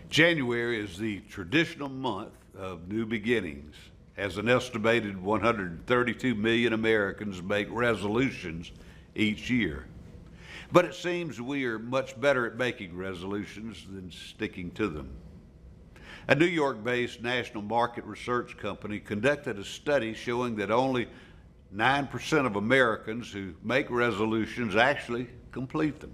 January is the traditional month of new beginnings, as an estimated 132 million Americans make resolutions each year. But it seems we are much better at making resolutions than sticking to them. A New York-based national market research company conducted a study showing that only 9% of Americans who make resolutions actually complete them.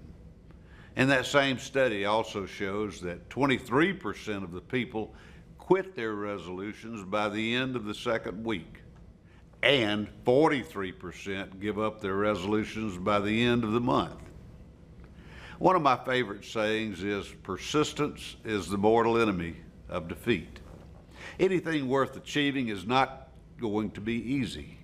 And that same study also shows that 23% of the people quit their resolutions by the end of the second week, and 43% give up their resolutions by the end of the month. One of my favorite sayings is, persistence is the mortal enemy of defeat. Anything worth achieving is not going to be easy.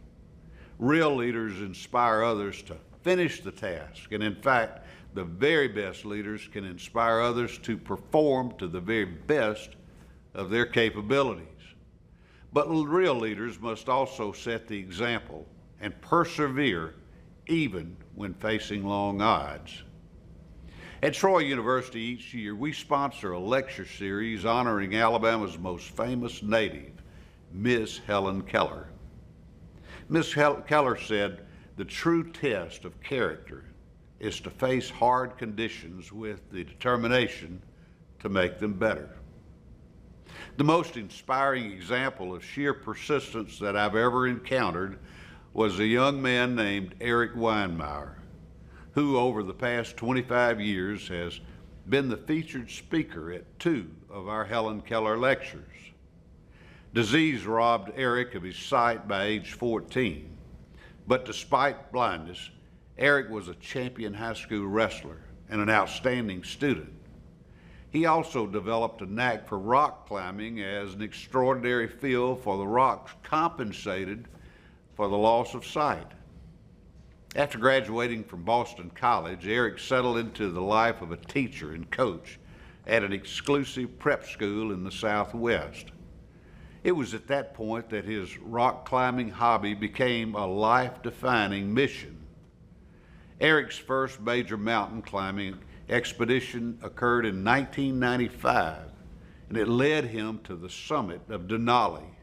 Real leaders inspire others to finish the task, and in fact, the very best leaders can inspire others to perform to the very best of their capabilities. But real leaders must also set the example and persevere even when facing long odds. At Troy University each year, we sponsor a lecture series honoring Alabama's most famous native, Miss Helen Keller. Miss Keller said, "The true test of character is to face hard conditions with the determination to make them better." The most inspiring example of sheer persistence that I've ever encountered was a young man named Eric Weimer, who over the past 25 years has been the featured speaker at 2 of our Helen Keller lectures. Disease robbed Eric of his sight by age 14, but despite blindness, Eric was a champion high school wrestler and an outstanding student. He also developed a knack for rock climbing, as an extraordinary feel for the rocks compensated for the loss of sight. After graduating from Boston College, Eric settled into the life of a teacher and coach at an exclusive prep school in the Southwest. It was at that point that his rock climbing hobby became a life-defining mission. Eric's first major mountain climbing expedition occurred in 1995, and it led him to the summit of Denali,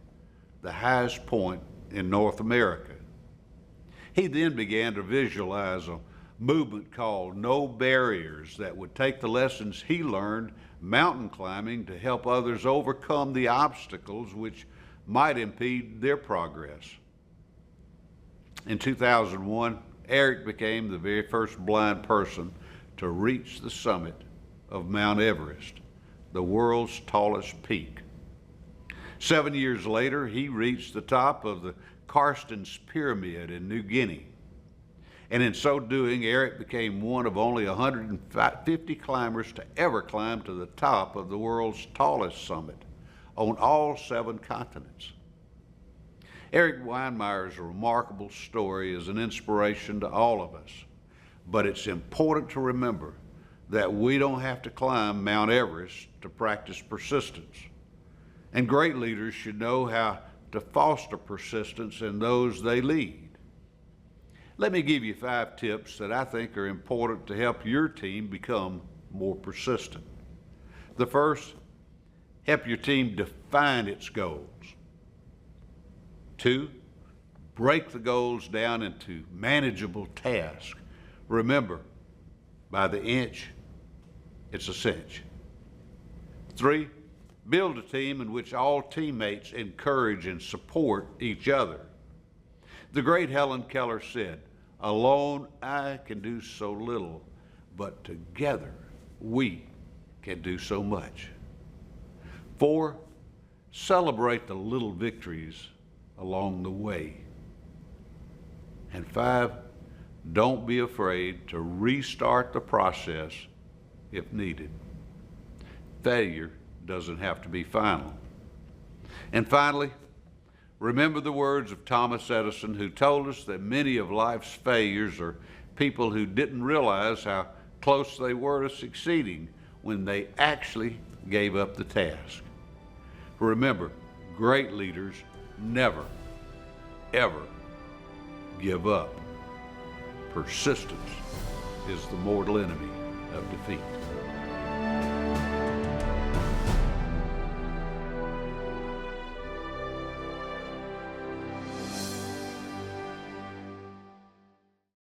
the highest point in North America. He then began to visualize a movement called No Barriers that would take the lessons he learned mountain climbing to help others overcome the obstacles which might impede their progress. In 2001, Eric became the very first blind person to reach the summit of Mount Everest, the world's tallest peak. 7 years later, he reached the top of the Karstens Pyramid in New Guinea. And in so doing, Eric became one of only 150 climbers to ever climb to the top of the world's tallest summit on all 7 continents. Eric Weimer's remarkable story is an inspiration to all of us, but it's important to remember that we don't have to climb Mount Everest to practice persistence. And great leaders should know how to foster persistence in those they lead. Let me give you 5 tips that I think are important to help your team become more persistent. The first, help your team define its goals. 2, break the goals down into manageable tasks. Remember, by the inch, it's a cinch. 3, build a team in which all teammates encourage and support each other. The great Helen Keller said, "Alone I can do so little, but together we can do so much." 4, celebrate the little victories along the way. And 5, don't be afraid to restart the process if needed. Failure doesn't have to be final. And finally, remember the words of Thomas Edison, who told us that many of life's failures are people who didn't realize how close they were to succeeding when they actually gave up the task. Remember, great leaders never, ever give up. Persistence is the mortal enemy of defeat.